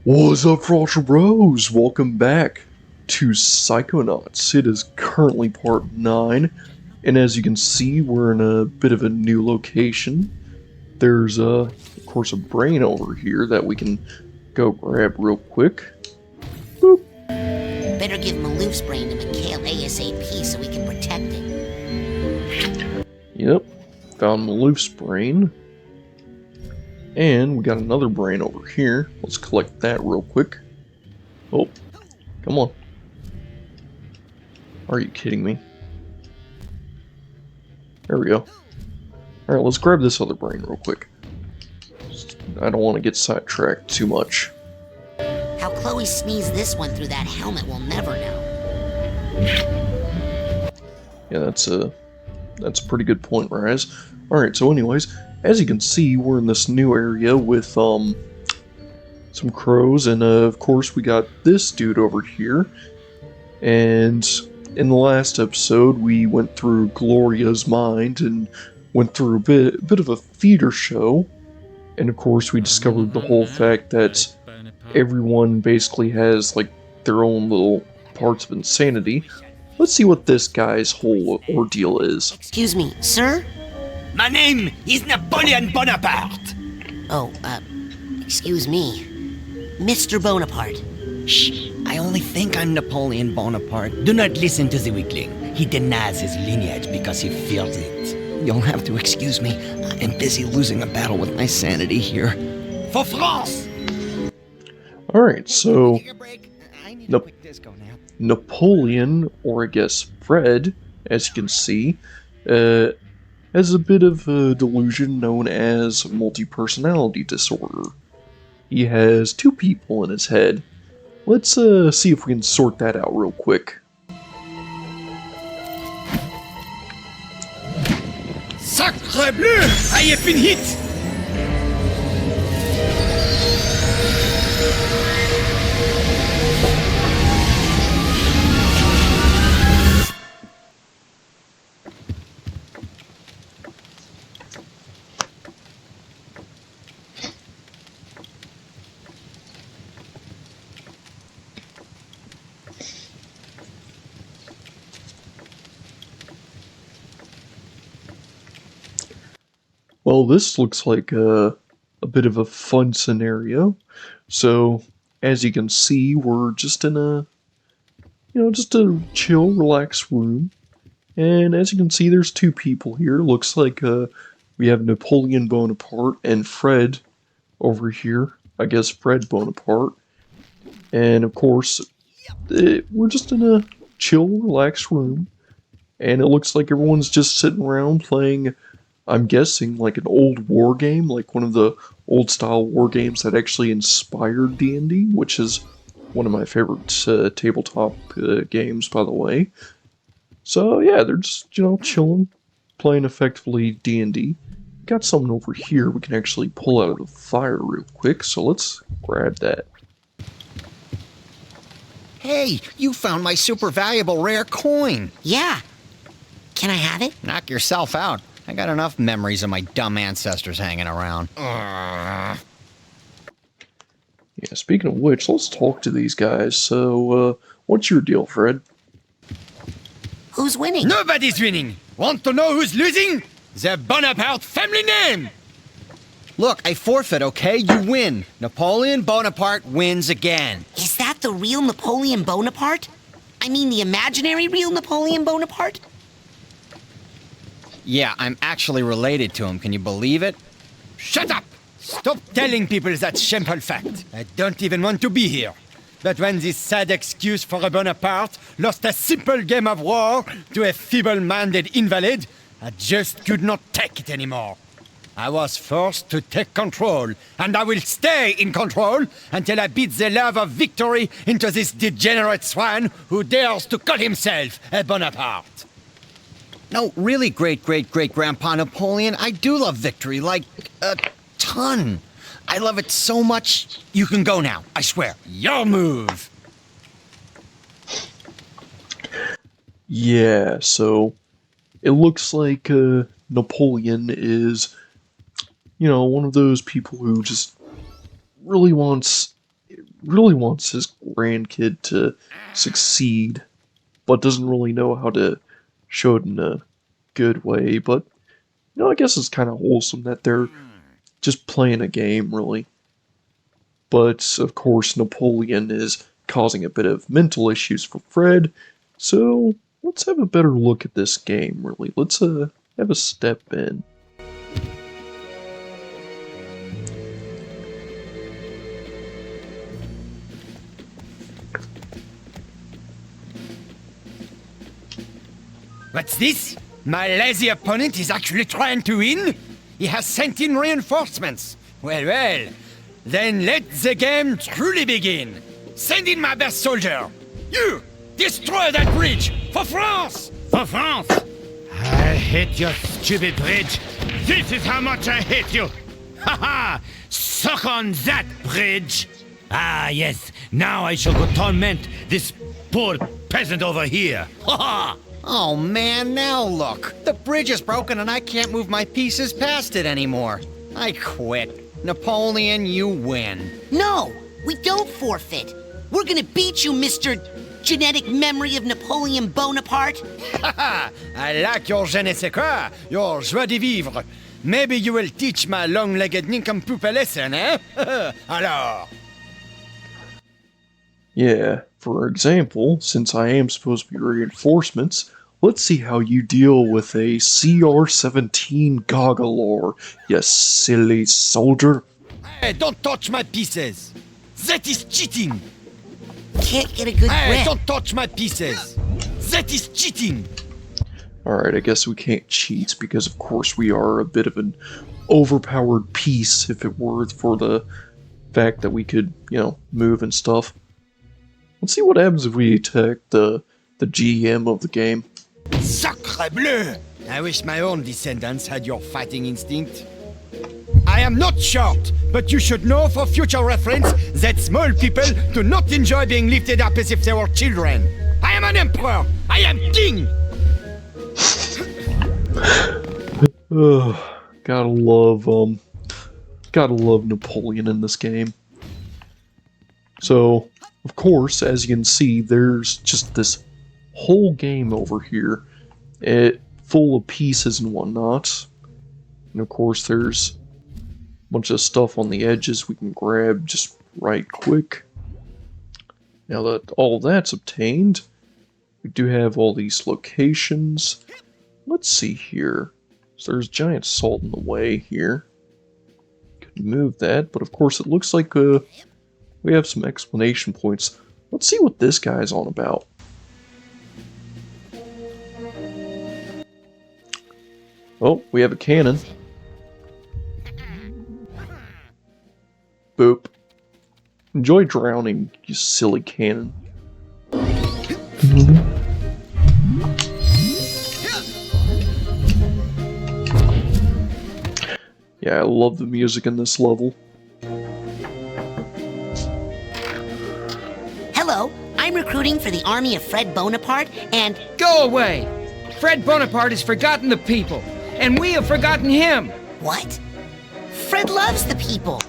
What's up, Frosher Bros? Welcome back to Psychonauts. It is currently part 9, and as you can see, we're in a bit of a new location. There's, of course, a brain over here that we can go grab real quick. Boop. Better give Maloof's brain to Mikhail ASAP so we can protect it. Yep, found Maloof's brain. And we got another brain over here. Let's collect that real quick. Oh, come on. Are you kidding me? There we go. Alright, let's grab this other brain real quick. I don't want to get sidetracked too much. How Chloe sneezed this one through that helmet, we'll never know. Yeah, that's a pretty good point, Raz. Alright, so anyways, as you can see, we're in this new area with some crows, and of course we got this dude over here. And in the last episode, we went through Gloria's mind and went through a bit of a theater show. And of course, we discovered the whole fact that everyone basically has like their own little parts of insanity. Let's see what this guy's whole ordeal is. Excuse me, sir? My name is Napoleon Bonaparte. Oh, excuse me. Mr. Bonaparte. Shh, I only think I'm Napoleon Bonaparte. Do not listen to the weakling. He denies his lineage because he fears it. You'll have to excuse me. I'm busy losing a battle with my sanity here. For France! Alright, so Napoleon, or I guess Fred, as you can see, has a bit of a delusion known as multi-personality disorder. He has two people in his head. Let's see if we can sort that out real quick. Sacre bleu! I have been hit! Well, this looks like a bit of a fun scenario. So, as you can see, we're just in just a chill, relaxed room. And as you can see, there's two people here. Looks like we have Napoleon Bonaparte and Fred over here. I guess Fred Bonaparte. And of course, we're just in a chill, relaxed room. And it looks like everyone's just sitting around playing, I'm guessing, like an old war game, like one of the old style war games that actually inspired D&D, which is one of my favorite tabletop games, by the way. So yeah, they're just, chilling, playing effectively D&D. Got something over here we can actually pull out of the fire real quick, so let's grab that. Hey, you found my super valuable rare coin. Yeah. Can I have it? Knock yourself out. I got enough memories of my dumb ancestors hanging around. Yeah, speaking of which, let's talk to these guys. So, what's your deal, Fred? Who's winning? Nobody's winning. Want to know who's losing? The Bonaparte family name. Look, I forfeit, okay? You win. Napoleon Bonaparte wins again. Is that the real Napoleon Bonaparte? I mean the imaginary real Napoleon Bonaparte? Yeah, I'm actually related to him. Can you believe it? Shut up! Stop telling people that shameful fact. I don't even want to be here. But when this sad excuse for a Bonaparte lost a simple game of war to a feeble-minded invalid, I just could not take it anymore. I was forced to take control, and I will stay in control until I beat the love of victory into this degenerate swine who dares to call himself a Bonaparte. No, really, great-great-great-grandpa Napoleon, I do love victory, like, a ton. I love it so much, you can go now, I swear. Your move! Yeah, so it looks like Napoleon is, one of those people who just really wants really wants his grandkid to succeed, but doesn't really know how to show it in a good way. But, I guess it's kind of wholesome that they're just playing a game, really. But, of course, Napoleon is causing a bit of mental issues for Fred, so let's have a better look at this game, really. Let's have a step in. What's this? My lazy opponent is actually trying to win? He has sent in reinforcements. Well. Then let the game truly begin. Send in my best soldier. You! Destroy that bridge! For France! For France! I hate your stupid bridge. This is how much I hate you. Ha ha! Suck on that bridge! Ah, yes. Now I shall go torment this poor peasant over here. Ha ha! Oh man, now look. The bridge is broken and I can't move my pieces past it anymore. I quit. Napoleon, you win. No, we don't forfeit. We're gonna beat you, Mr. Genetic Memory of Napoleon Bonaparte. Haha! I like your je ne sais quoi, your joie de vivre. Maybe you will teach my long-legged nincompoop a lesson, eh? Alors? Yeah, for example, since I am supposed to be reinforcements, let's see how you deal with a CR-17 Goggalore, you silly soldier. Hey, don't touch my pieces! That is cheating! Can't get a good Hey, grip. don't touch my pieces! That is cheating! Alright, I guess we can't cheat because of course we are a bit of an overpowered piece if it were for the fact that we could, move and stuff. Let's see what happens if we attack the GM of the game. Sacre bleu! I wish my own descendants had your fighting instinct. I am not short, but you should know for future reference that small people do not enjoy being lifted up as if they were children. I am an emperor! I am king! Gotta love Napoleon in this game. So, of course, as you can see, there's just this whole game over here, full of pieces and whatnot. And of course, there's a bunch of stuff on the edges we can grab just right quick. Now that all that's obtained, we do have all these locations. Let's see here. So there's giant salt in the way here. Could move that, but of course it looks like we have some explanation points. Let's see what this guy's on about. Oh, we have a cannon. Boop. Enjoy drowning, you silly cannon. Yeah, I love the music in this level. Hello, I'm recruiting for the army of Fred Bonaparte, and Go away! Fred Bonaparte has forgotten the people, and we have forgotten him! what? Fred loves the people.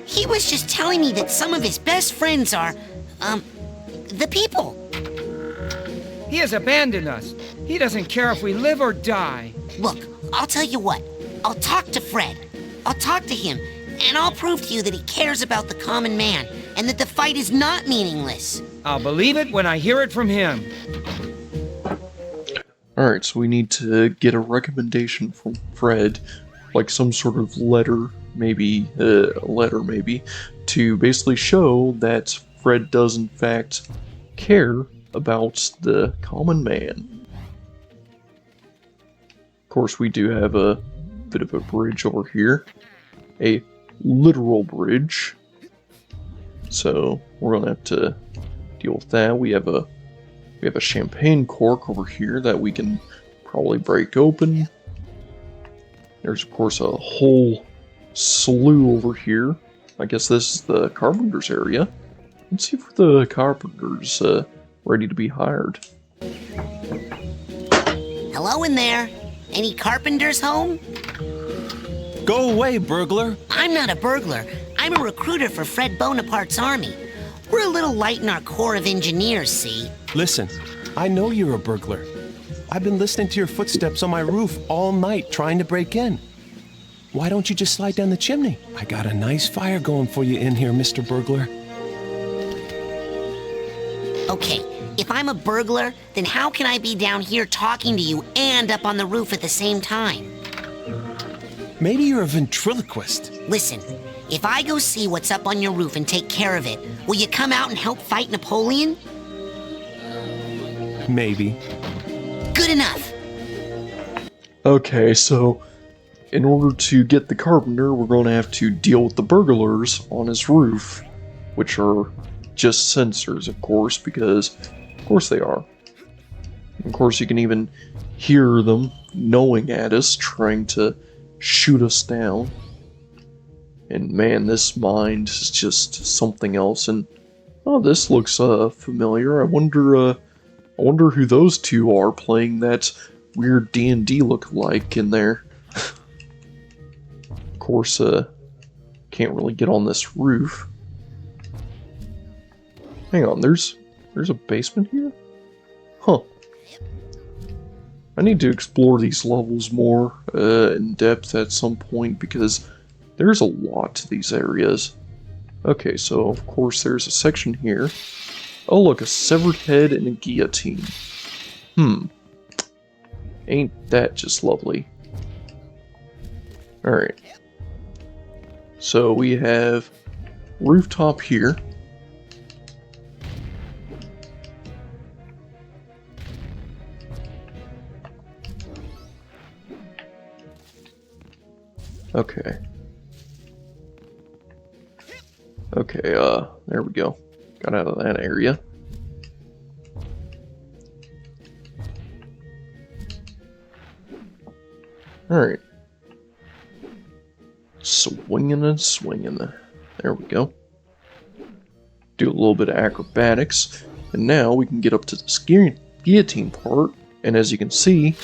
He was just telling me that some of his best friends are, the people. He has abandoned us. He doesn't care if we live or die. Look, I'll tell you what. I'll talk to Fred. I'll talk to him, and I'll prove to you that he cares about the common man, and that the fight is not meaningless. I'll believe it when I hear it from him. Alright, so we need to get a recommendation from Fred, like some sort of letter, maybe, to basically show that Fred does in fact care about the common man. Of course, we do have a bit of a bridge over here. A literal bridge. So, we're gonna have to deal with that. We have a champagne cork over here that we can probably break open. There's of course a whole slew over here. I guess this is the carpenter's area. Let's see if the carpenter's ready to be hired. Hello in there. Any carpenters home? Go away, burglar! I'm not a burglar. I'm a recruiter for Fred Bonaparte's army. We're a little light in our corps of engineers, see? Listen, I know you're a burglar. I've been listening to your footsteps on my roof all night trying to break in. Why don't you just slide down the chimney? I got a nice fire going for you in here, Mr. Burglar. Okay, if I'm a burglar, then how can I be down here talking to you and up on the roof at the same time? Maybe you're a ventriloquist. Listen, if I go see what's up on your roof and take care of it, will you come out and help fight Napoleon? Maybe. Good enough. Okay, so in order to get the carpenter, we're going to have to deal with the burglars on his roof, which are just sensors, of course, because of course they are. Of course, you can even hear them knowing at us, trying to shoot us down. And man, this mind is just something else. And oh, this looks familiar. I wonder who those two are playing that weird D&D look-alike in there. Of course, can't really get on this roof. Hang on, there's a basement here? Huh. I need to explore these levels more in depth at some point because there's a lot to these areas. Okay, so of course there's a section here. Oh look, a severed head and a guillotine. Ain't that just lovely. Alright. So we have rooftop here. Okay. Okay, there we go. Got out of that area. Alright. Swinging and swinging. There we go. Do a little bit of acrobatics. And now we can get up to this guillotine part. And as you can see,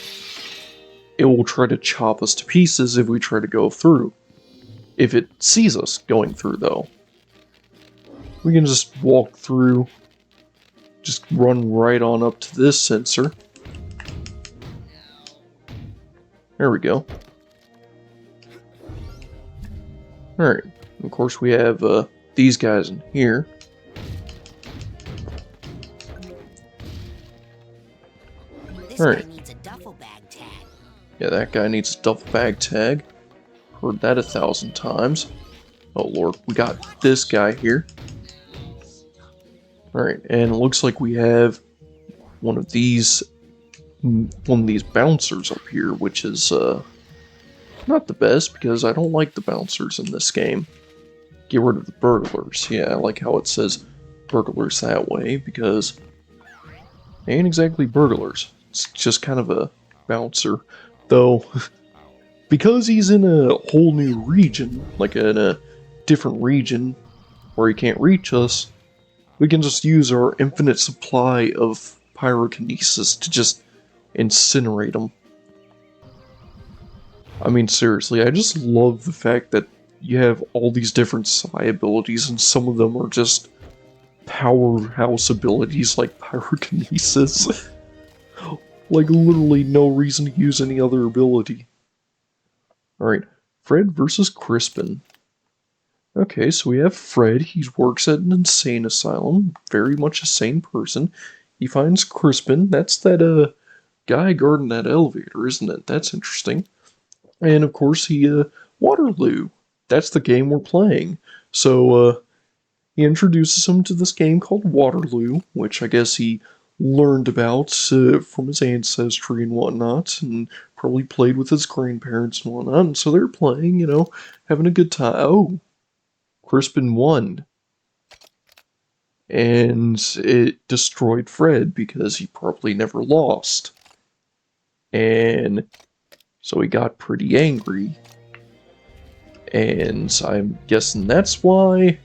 it will try to chop us to pieces if we try to go through. If it sees us going through, though. We can just walk through. Just run right on up to this sensor. There we go. Alright, of course we have these guys in here. This Alright. guy needs a duffel bag tag. Yeah, that guy needs a duffel bag tag. Heard that 1,000 times. Oh lord, we got this guy here. Alright, and it looks like we have one of these bouncers up here, which is not the best because I don't like the bouncers in this game. Get rid of the burglars. Yeah, I like how it says burglars that way because they ain't exactly burglars. It's just kind of a bouncer. Though, because he's in a whole new region, like in a different region where he can't reach us, we can just use our infinite supply of pyrokinesis to just incinerate them. I mean, seriously, I just love the fact that you have all these different psi abilities, and some of them are just powerhouse abilities like pyrokinesis. Like, literally no reason to use any other ability. Alright, Fred versus Crispin. Okay, so we have Fred. He works at an insane asylum. Very much a sane person. He finds Crispin. That's that, guy guarding that elevator, isn't it? That's interesting. And, of course, Waterloo. That's the game we're playing. So, he introduces him to this game called Waterloo, which I guess he learned about from his ancestry and whatnot, and probably played with his grandparents and whatnot. And so they're playing, you know, having a good time. Oh! Crispin won. And it destroyed Fred because he probably never lost. And so he got pretty angry. And I'm guessing that's probably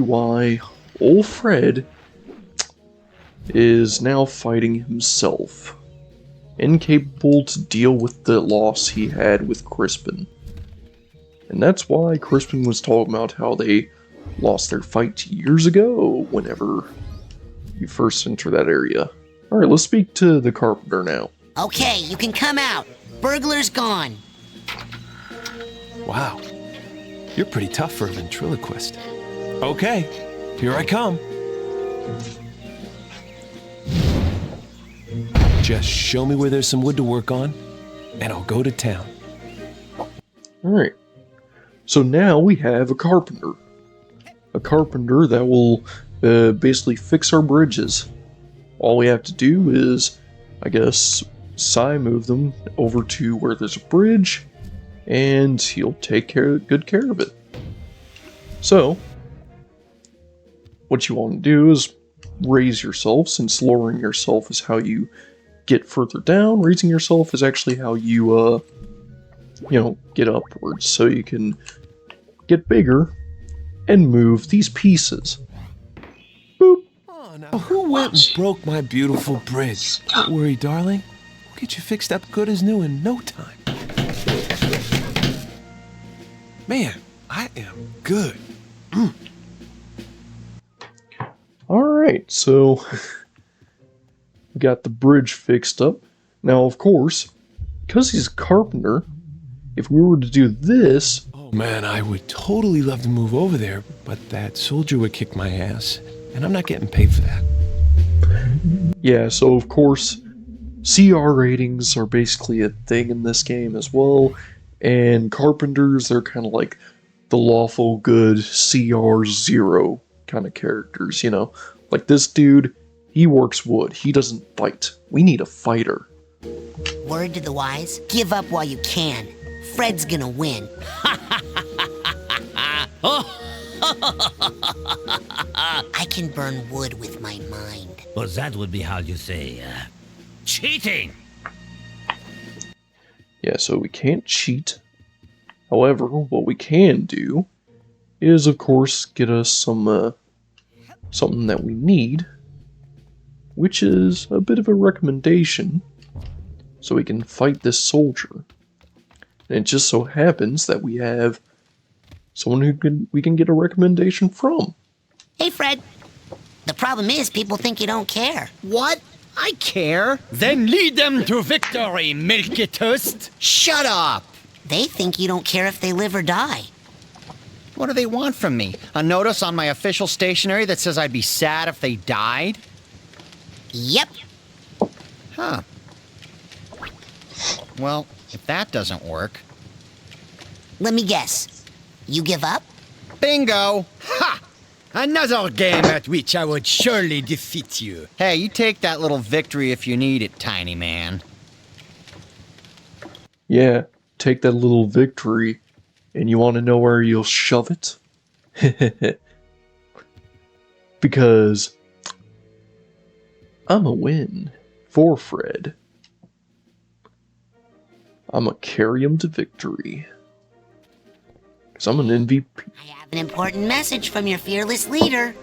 why old Fred is now fighting himself. Incapable to deal with the loss he had with Crispin. And that's why Crispin was talking about how they lost their fight years ago whenever you first enter that area. Alright, let's speak to the carpenter now. Okay, you can come out. Burglar's gone. Wow. You're pretty tough for a ventriloquist. Okay, here I come. Just show me where there's some wood to work on, and I'll go to town. Alright. So now we have a carpenter. A carpenter that will basically fix our bridges. All we have to do is, I guess, move them over to where there's a bridge, and he'll take good care of it. So, what you want to do is raise yourself, since lowering yourself is how you get further down. Raising yourself is actually how you, get upwards, so you can get bigger and move these pieces. Boop. Oh, now who went and broke my beautiful bridge? Don't worry, darling. We'll get you fixed up good as new in no time. Man, I am good. Alright, so we got the bridge fixed up. Now, of course, because he's a carpenter, if we were to do this... Oh man, I would totally love to move over there, but that soldier would kick my ass, and I'm not getting paid for that. Yeah, so of course, CR ratings are basically a thing in this game as well, and carpenters, they're kind of like the lawful good CR0 kind of characters, you know? Like this dude, he works wood, he doesn't fight. We need a fighter. Word to the wise, give up while you can. Fred's gonna win. I can burn wood with my mind. Well, that would be how you say, cheating! Yeah, so we can't cheat. However, what we can do is, of course, get us some, something that we need, which is a bit of a recommendation, so we can fight this soldier. And it just so happens that we have someone we can get a recommendation from. Hey, Fred. The problem is people think you don't care. What? I care. Then lead them to victory, Milky Toast. Shut up. They think you don't care if they live or die. What do they want from me? A notice on my official stationery that says I'd be sad if they died? Yep. Huh. Well, if that doesn't work... Let me guess. You give up? Bingo! Ha! Another game at which I would surely defeat you. Hey, you take that little victory if you need it, tiny man. Yeah, take that little victory, and you want to know where you'll shove it? Because I'm a win for Fred. I'm gonna carry him to victory. Because I'm an MVP. I have an important message from your fearless leader.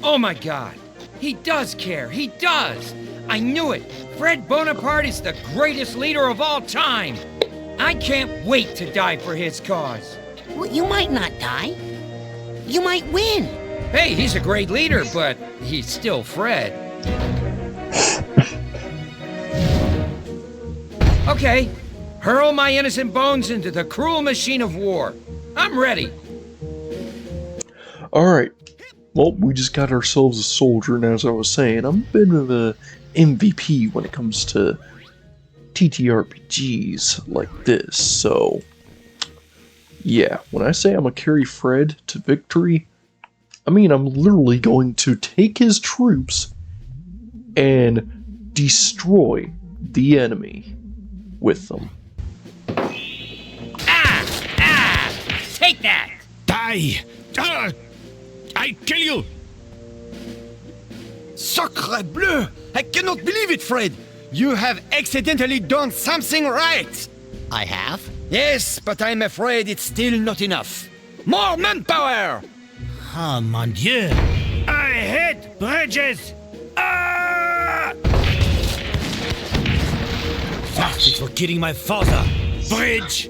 Oh my God. He does care. He does. I knew it. Fred Bonaparte is the greatest leader of all time. I can't wait to die for his cause. Well, you might not die. You might win. Hey, he's a great leader, but he's still Fred. Okay, hurl my innocent bones into the cruel machine of war. I'm ready. Alright. Well, we just got ourselves a soldier, and as I was saying, I'm a bit of a MVP when it comes to TTRPGs like this, so... yeah, when I say I'm gonna carry Fred to victory, I mean I'm literally going to take his troops and destroy the enemy with them. Take that! Die! I kill you! Sacre bleu! I cannot believe it, Fred! You have accidentally done something right! I have? Yes, but I'm afraid it's still not enough. More manpower! Oh, mon Dieu! I hate bridges! Ah! That's it for killing my father! Bridge!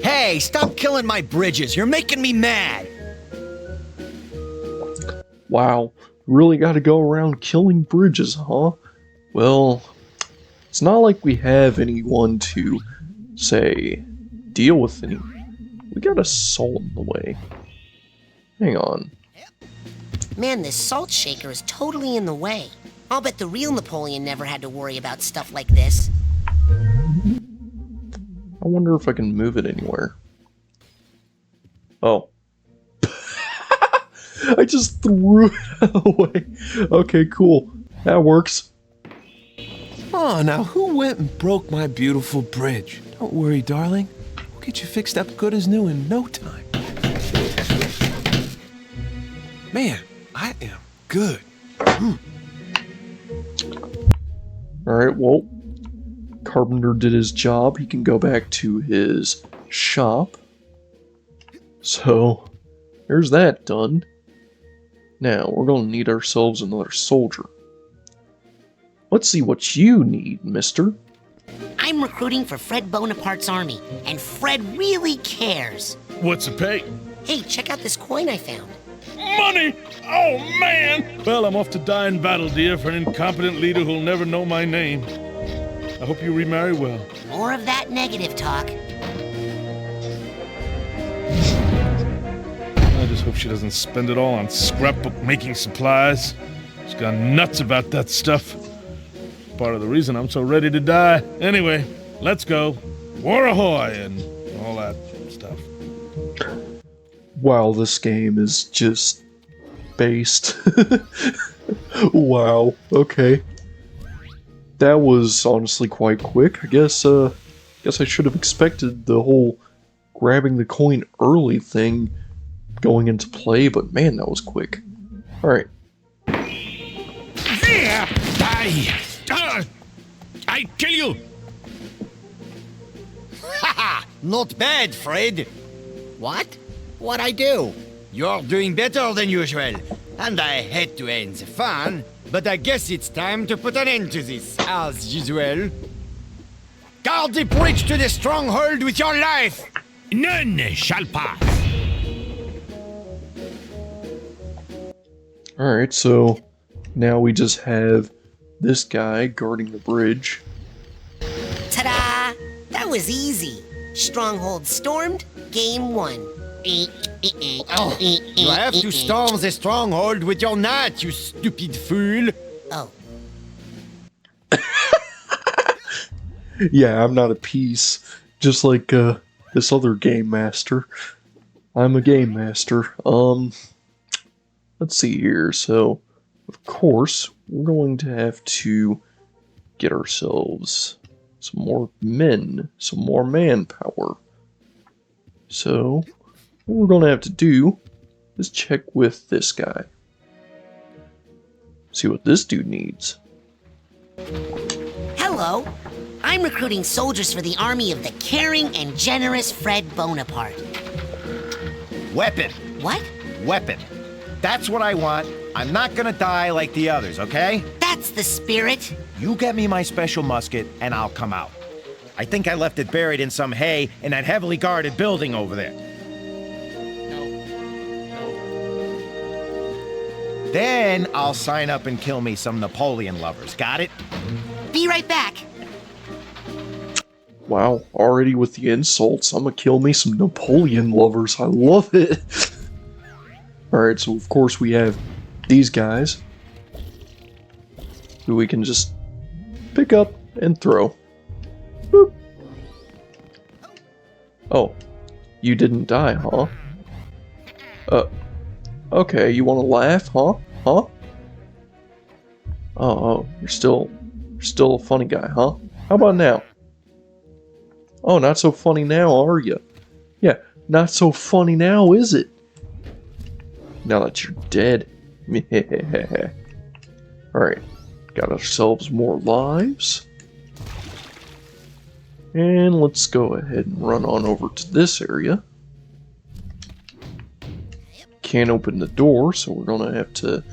Hey, stop killing my bridges. You're making me mad. Wow, really gotta go around killing bridges, huh? Well, it's not like we have anyone to, say, deal with any. We got a salt in the way. Hang on. Man, this salt shaker is totally in the way. I'll bet the real Napoleon never had to worry about stuff like this. I wonder if I can move it anywhere. Oh. I just threw it away. Okay, cool. That works. Oh, now who went and broke my beautiful bridge? Don't worry, darling. We'll get you fixed up good as new in no time. Man, I am good. Alright, well, Carpenter did his job. He can go back to his shop. So, there's that done. Now, we're going to need ourselves another soldier. Let's see what you need, mister. I'm recruiting for Fred Bonaparte's army, and Fred really cares. What's the pay? Hey, check out this coin I found. Money! Oh, man! Well, I'm off to die in battle, dear, for an incompetent leader who'll never know my name. I hope you remarry well. More of that negative talk. I just hope she doesn't spend it all on scrapbook-making supplies. She's gone nuts about that stuff. Part of the reason I'm so ready to die. Anyway, let's go. War ahoy and all that stuff. Wow, this game is just based. Wow, okay. That was honestly quite quick. I guess I should have expected the whole grabbing the coin early thing going into play, but man, that was quick. Alright. There! Die! I kill you! Haha! Not bad, Fred. What? What'd I do? You're doing better than usual. And I hate to end the fun, but I guess it's time to put an end to this, as usual. Guard the bridge to the stronghold with your life! None shall pass. Alright, so now we just have this guy guarding the bridge. Ta-da! That was easy. Stronghold stormed, game won. Oh, you have to storm the stronghold with your knight, you stupid fool! Oh, Yeah, I'm not a piece, just like this other game master. I'm a game master. Let's see here. So, of course, we're going to have to get ourselves some more men, some more manpower. So, what we're going to have to do is check with this guy. See what this dude needs. hello. I'm recruiting soldiers for the army of the caring and generous Fred Bonaparte. Weapon. What? Weapon. That's what I want. I'm not gonna die like the others, okay? That's the spirit. You get me my special musket, and I'll come out. I think I left it buried in some hay in that heavily guarded building over there. Then I'll sign up and kill me some Napoleon lovers. Got it? Be right back. Wow, already with the insults, I'm gonna kill me some Napoleon lovers. I love it. Alright, so of course we have these guys who we can just pick up and throw. Boop. Oh, you didn't die, huh? Okay, you wanna laugh, huh? Huh? Oh, you're still a funny guy, huh? How about now? Oh, not so funny now, are you? Yeah, not so funny now, is it? Now that you're dead. Alright, got ourselves more lives. And let's go ahead and run on over to this area. Can't open the door, so we're gonna have to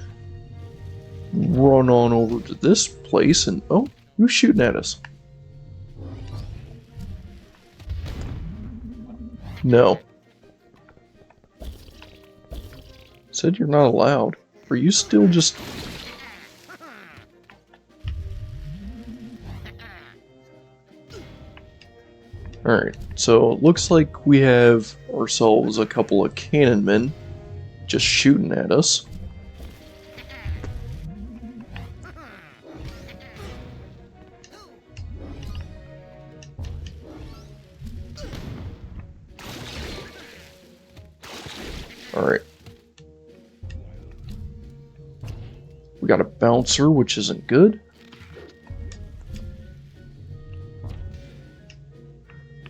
run on over to this place and... Oh, who's shooting at us? No. Said you're not allowed. Are you still just... Alright, so it looks like we have ourselves a couple of cannon men just shooting at us. Alright. We got a bouncer, which isn't good.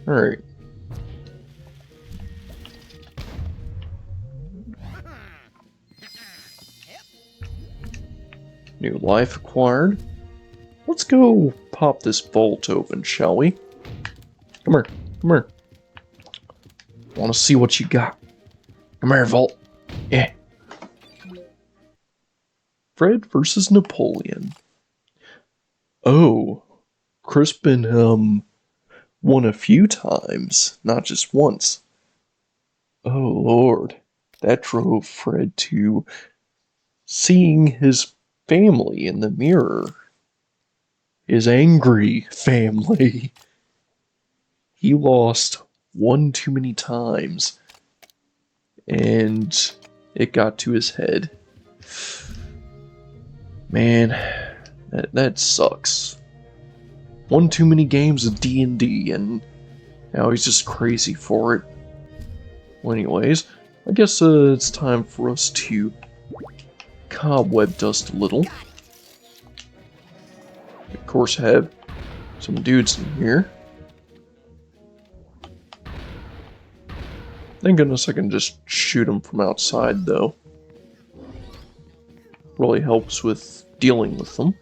Alright. New life acquired. Let's go pop this vault open, shall we? Come here. Come here. Want to see what you got. Come here, vault. Yeah. Fred versus Napoleon. Oh. Crispin, won a few times, not just once. Oh, Lord. That drove Fred to seeing his family in the mirror. His angry family. He lost one too many times. And it got to his head. Man, that sucks. One too many games of D&D, and now he's just crazy for it. Well, anyways, I guess it's time for us to cobweb dust a little. Of course, have some dudes in here. Thank goodness I can just shoot them from outside, though. Really helps with dealing with them.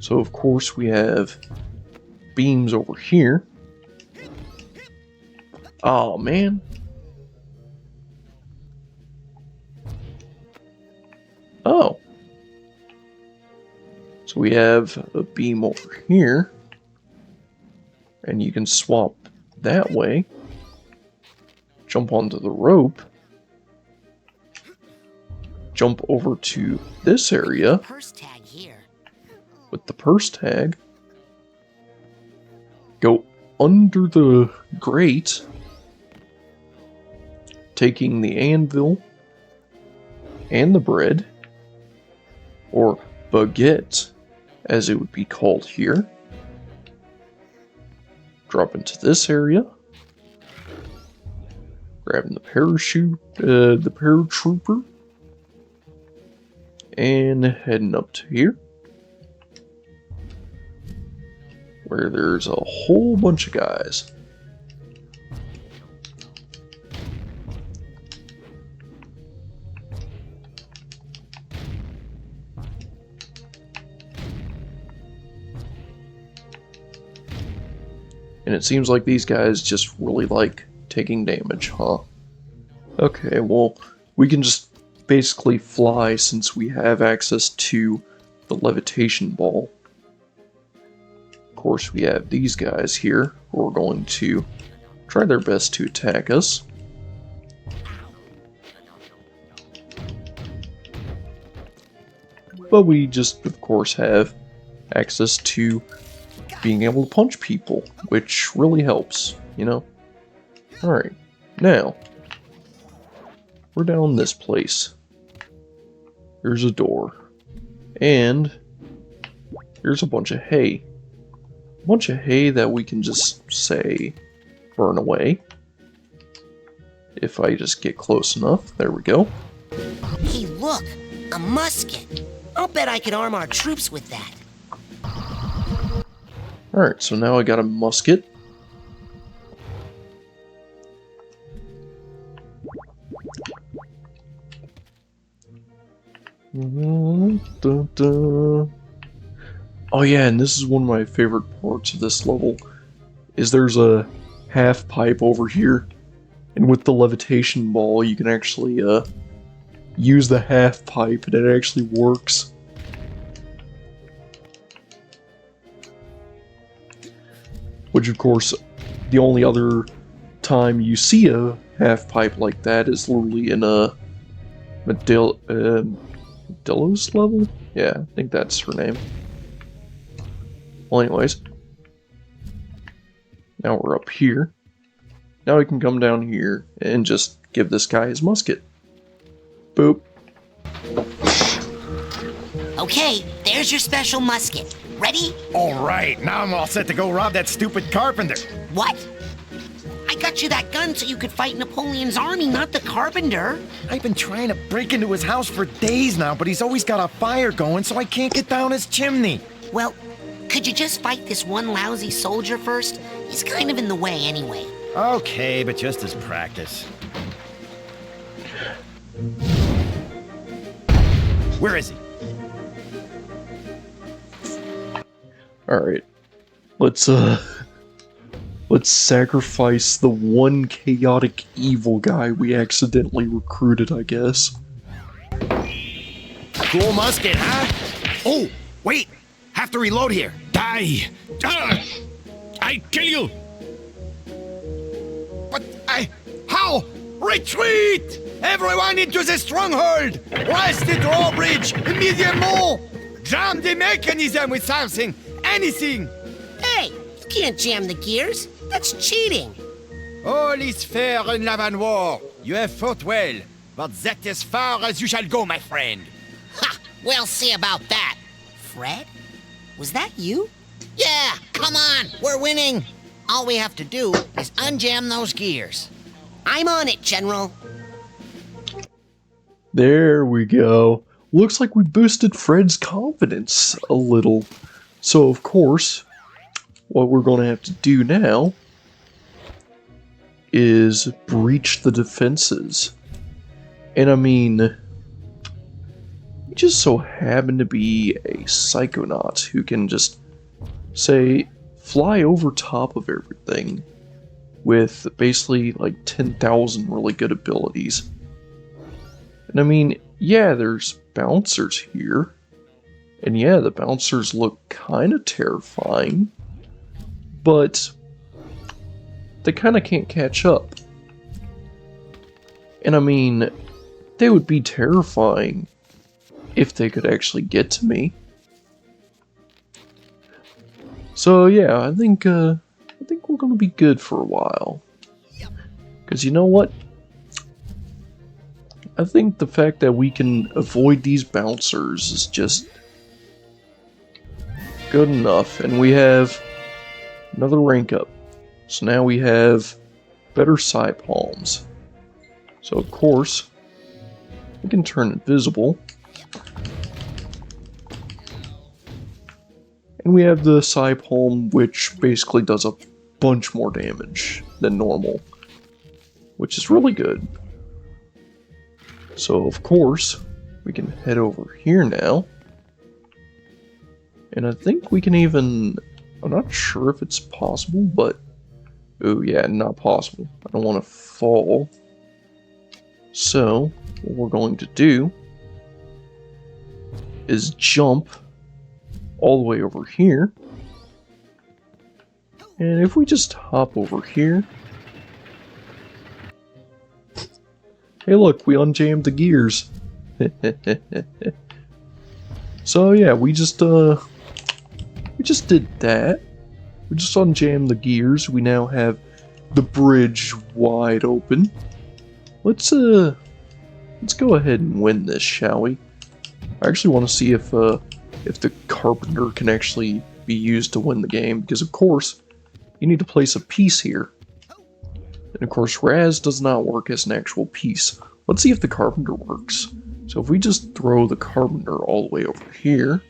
So, of course, we have beams over here. Oh, man. Oh. So we have a beam over here. And you can swap that way. Jump onto the rope. Jump over to this area. Purse tag here. With the purse tag. Go under the grate. Taking the anvil. And the bread. Or baguette, as it would be called here. Drop into this area. Grabbing the parachute, the paratrooper. And heading up to here. Where there's a whole bunch of guys. And it seems like these guys just really like taking damage, huh? Okay, well, we can just basically fly since we have access to the levitation ball. Of course, we have these guys here who are going to try their best to attack us. But we just, of course, have access to being able to punch people, which really helps, you know? Alright, now, we're down this place. There's a door. And here's a bunch of hay. A bunch of hay that we can just, say, burn away. If I just get close enough. There we go. Hey, look! A musket! I'll bet I could arm our troops with that. Alright, so now I got a musket. Oh yeah, and this is one of my favorite parts of this level, is there's a half pipe over here, and with the levitation ball you can actually use the half pipe and it actually works. Which of course the only other time you see a half pipe like that is literally in a Medella's level? Yeah, I think that's her name. Well, anyways. Now we're up here. Now we can come down here and just give this guy his musket. Boop. Okay, there's your special musket. Ready? All right, now I'm all set to go rob that stupid carpenter. What? I got you that gun so you could fight Napoleon's army, not the carpenter. I've been trying to break into his house for days now, but he's always got a fire going, so I can't get down his chimney. Well, could you just fight this one lousy soldier first? He's kind of in the way anyway. Okay, but just as practice. Where is he? Alright. Let's sacrifice the one chaotic evil guy we accidentally recruited, I guess. Cool musket, huh? Oh, wait! Have to reload here. Die! I kill you! But how? Retreat! Everyone into the stronghold! Blast the drawbridge immediately! Jam the mechanism with something! Anything! Hey, you can't jam the gears. That's cheating. All is fair in love and war. You have fought well, but that is far as you shall go, my friend. Ha! We'll see about that. Fred? Was that you? Yeah, come on, we're winning. All we have to do is unjam those gears. I'm on it, General. There we go. Looks like we boosted Fred's confidence a little. So, of course, what we're going to have to do now is breach the defenses. And I mean, we just so happen to be a Psychonaut who can just, say, fly over top of everything with basically like 10,000 really good abilities. And I mean, yeah, there's bouncers here. And yeah, the bouncers look kind of terrifying. But they kind of can't catch up. And I mean, they would be terrifying if they could actually get to me. So yeah, I think we're gonna be good for a while. Because you know what? I think the fact that we can avoid these bouncers is just good enough. And we have another rank up. So now we have better side palms. So of course, we can turn invisible. And we have the Psy Palm, which basically does a bunch more damage than normal, which is really good. So of course, we can head over here now. And I think we can even, I'm not sure if it's possible, but, oh yeah, not possible. I don't want to fall. So, what we're going to do is jump all the way over here. And if we just hop over here. Hey look, we unjammed the gears. So yeah, we just did that. We just unjammed the gears. We now have the bridge wide open. Let's go ahead and win this, shall we? I actually want to see if the carpenter can actually be used to win the game, because of course you need to place a piece here. And of course Raz does not work as an actual piece. Let's see if the carpenter works. So if we just throw the carpenter all the way over here,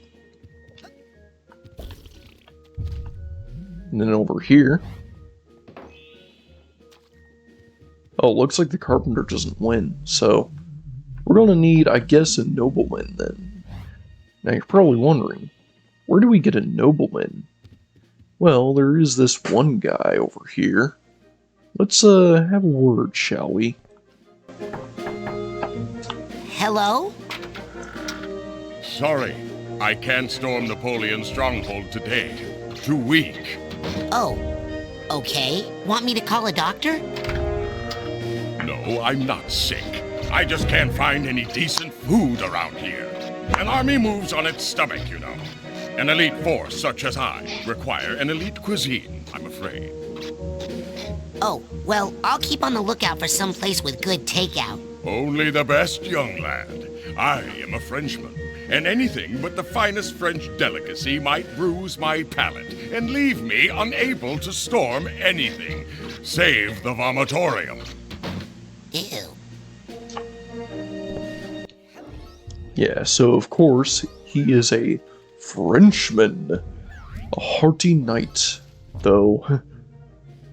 and then over here. Oh, looks like the carpenter doesn't win, so we're gonna need, I guess, a nobleman then. Now you're probably wondering, where do we get a nobleman? Well, there is this one guy over here. Let's have a word, shall we? Hello? Sorry, I can't storm Napoleon's stronghold today. Too weak. Oh, Okay, want me to call a doctor? No, I'm not sick. I just can't find any decent food around here. An army moves on its stomach, you know. An elite force such as I require an elite cuisine, I'm afraid. Oh, well, I'll keep on the lookout for some place with good takeout. Only the best, young lad. I am a Frenchman, and anything but the finest French delicacy might bruise my palate and leave me unable to storm anything, save the vomitorium. Ew. Yeah, so of course, he is a Frenchman. A hearty knight. Though,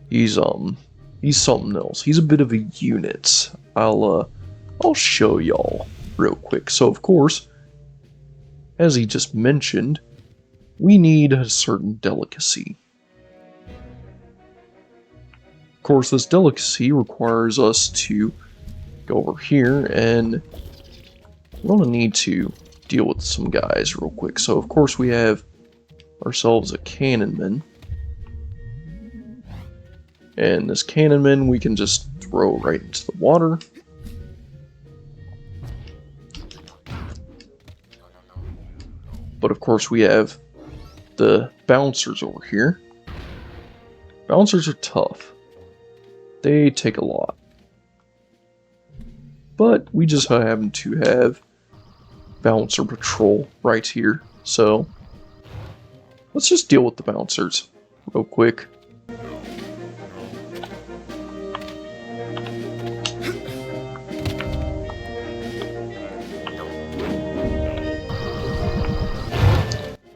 he's something else. He's a bit of a unit. I'll show y'all real quick. So of course, as he just mentioned, we need a certain delicacy. Of course, this delicacy requires us to go over here, and we're gonna need to deal with some guys real quick. So of course we have ourselves a cannonman. And this cannonman we can just throw right into the water. But of course we have the bouncers over here. Bouncers are tough. They take a lot. But we just happen to have bouncer patrol right here. So let's just deal with the bouncers real quick.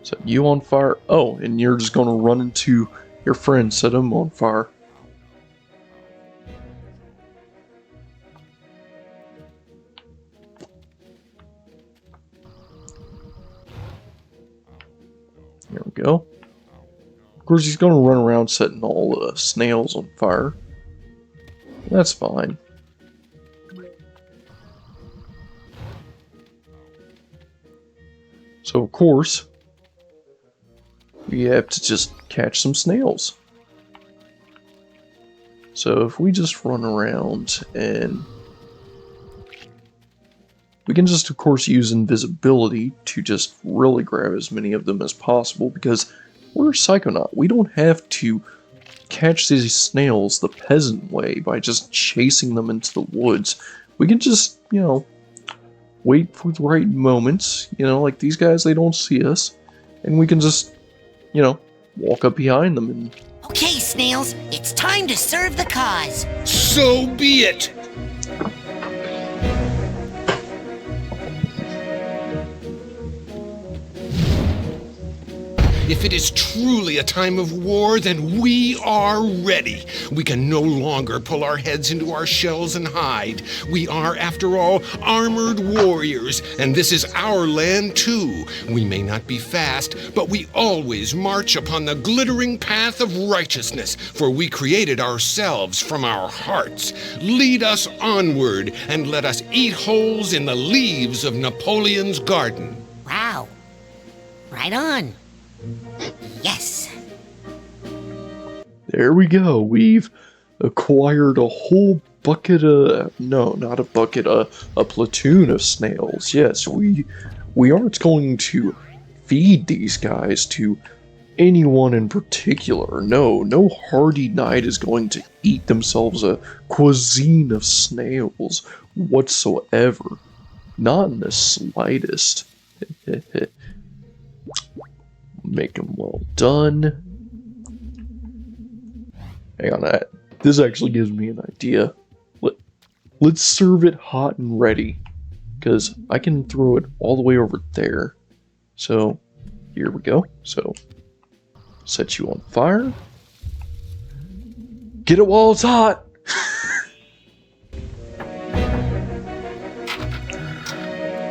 Set you on fire. Oh, and you're just gonna run into your friend, set him on fire. There we go. Of course, he's going to run around setting all the snails on fire. That's fine. So, of course, we have to just catch some snails. So, if we just run around and we can just, of course, use invisibility to just really grab as many of them as possible, because we're a Psychonaut. We don't have to catch these snails the peasant way by just chasing them into the woods. We can just, wait for the right moments. Like these guys, they don't see us. And we can just, walk up behind them and... Okay, snails, it's time to serve the cause. So be it! If it is truly a time of war, then we are ready. We can no longer pull our heads into our shells and hide. We are, after all, armored warriors, and this is our land too. We may not be fast, but we always march upon the glittering path of righteousness, for we created ourselves from our hearts. Lead us onward, and let us eat holes in the leaves of Napoleon's garden. Wow. Right on. Yes. There we go. We've acquired a whole bucket of... No, not a bucket. A platoon of snails. Yes, we aren't going to feed these guys to anyone in particular. No hardy knight is going to eat themselves a cuisine of snails whatsoever. Not in the slightest. Make them well done. Hang on, this actually gives me an idea. Let's serve it hot and ready, because I can throw it all the way over there. So, here we go. So, set you on fire. Get it while it's hot!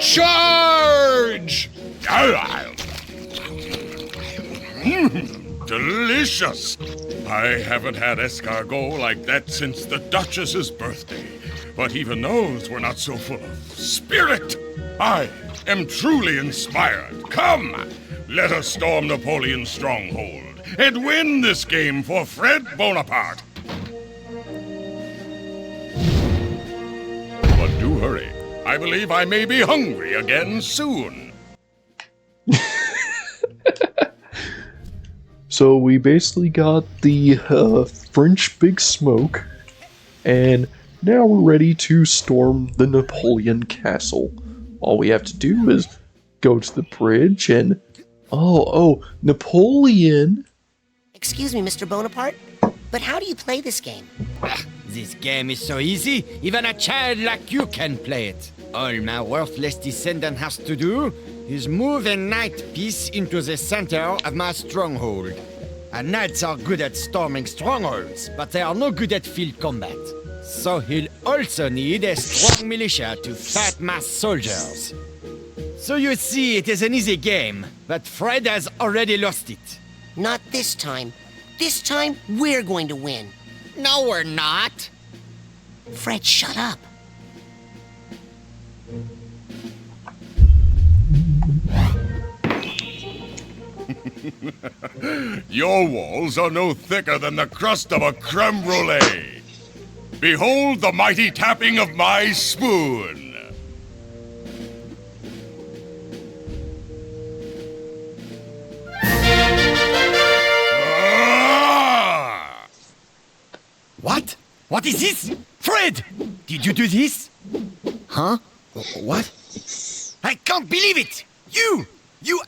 Charge! Delicious! I haven't had escargot like that since the Duchess's birthday. But even those were not so full of spirit. I am truly inspired. Come, let us storm Napoleon's stronghold and win this game for Fred Bonaparte. But do hurry. I believe I may be hungry again soon. So we basically got the French Big Smoke, and now we're ready to storm the Napoleon Castle. All we have to do is go to the bridge and... Oh, Napoleon! Excuse me, Mr. Bonaparte, but how do you play this game? This game is so easy, even a child like you can play it. All my worthless descendant has to do is move a knight piece into the center of my stronghold. And knights are good at storming strongholds, but they are no good at field combat. So he'll also need a strong militia to fight my soldiers. So you see, it is an easy game, but Fred has already lost it. Not this time. This time, we're going to win. No, we're not. Fred, shut up. Your walls are no thicker than the crust of a creme brulee. Behold the mighty tapping of my spoon. Ah! What? What is this? Fred! Did you do this? Huh? What? I can't believe it! You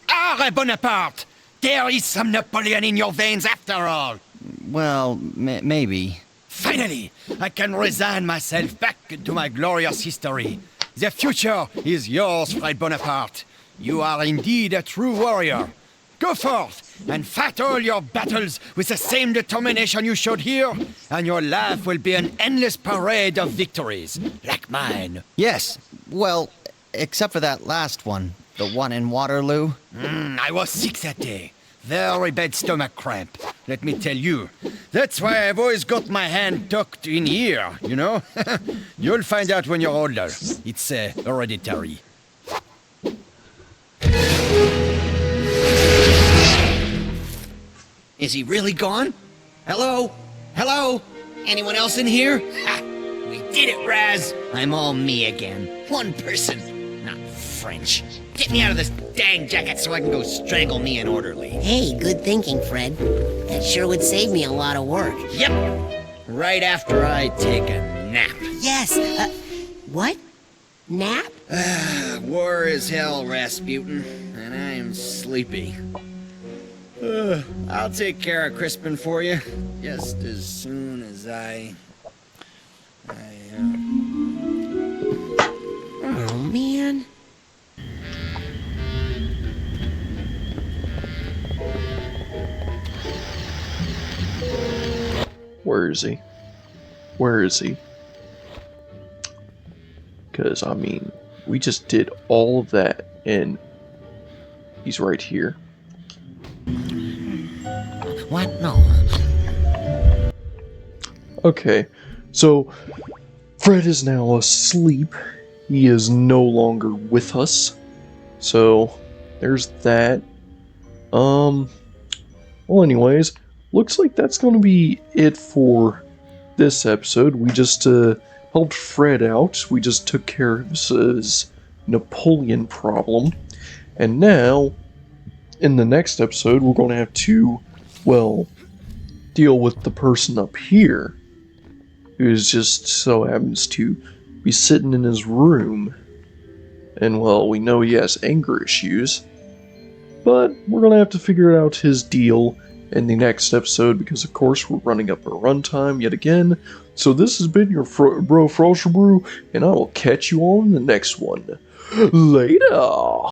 are a Bonaparte! There is some Napoleon in your veins after all! Well, maybe. Finally, I can resign myself back into my glorious history. The future is yours, Fred Bonaparte. You are indeed a true warrior. Go forth and fight all your battles with the same determination you showed here, and your life will be an endless parade of victories, like mine. Yes, well, except for that last one. The one in Waterloo. I was sick that day. Very bad stomach cramp, let me tell you. That's why I've always got my hand tucked in here, you know? You'll find out when you're older. It's hereditary. Is he really gone? Hello? Hello? Anyone else in here? Ha! We did it, Raz! I'm all me again. One person. Not French. Get me out of this dang jacket so I can go strangle me an orderly. Hey, good thinking, Fred. That sure would save me a lot of work. Yep. Right after I take a nap. Yes, what? Nap? War is hell, Rasputin, and I am sleepy. I'll take care of Crispin for you, just as soon as Oh, man. Where is he? Where is he? Because, I mean, we just did all of that, and he's right here. What? No. Okay, so Fred is now asleep. He is no longer with us. So, there's that. Well, anyways, looks like that's going to be it for this episode. We just helped Fred out. We just took care of his Napoleon problem. And now, in the next episode, we're going to have to, well, deal with the person up here, who's just so happens to be sitting in his room. And, well, we know he has anger issues. But we're going to have to figure out his deal in the next episode, because of course we're running up our runtime yet again. So this has been your bro Frosher Brew, and I will catch you on the next one. Later!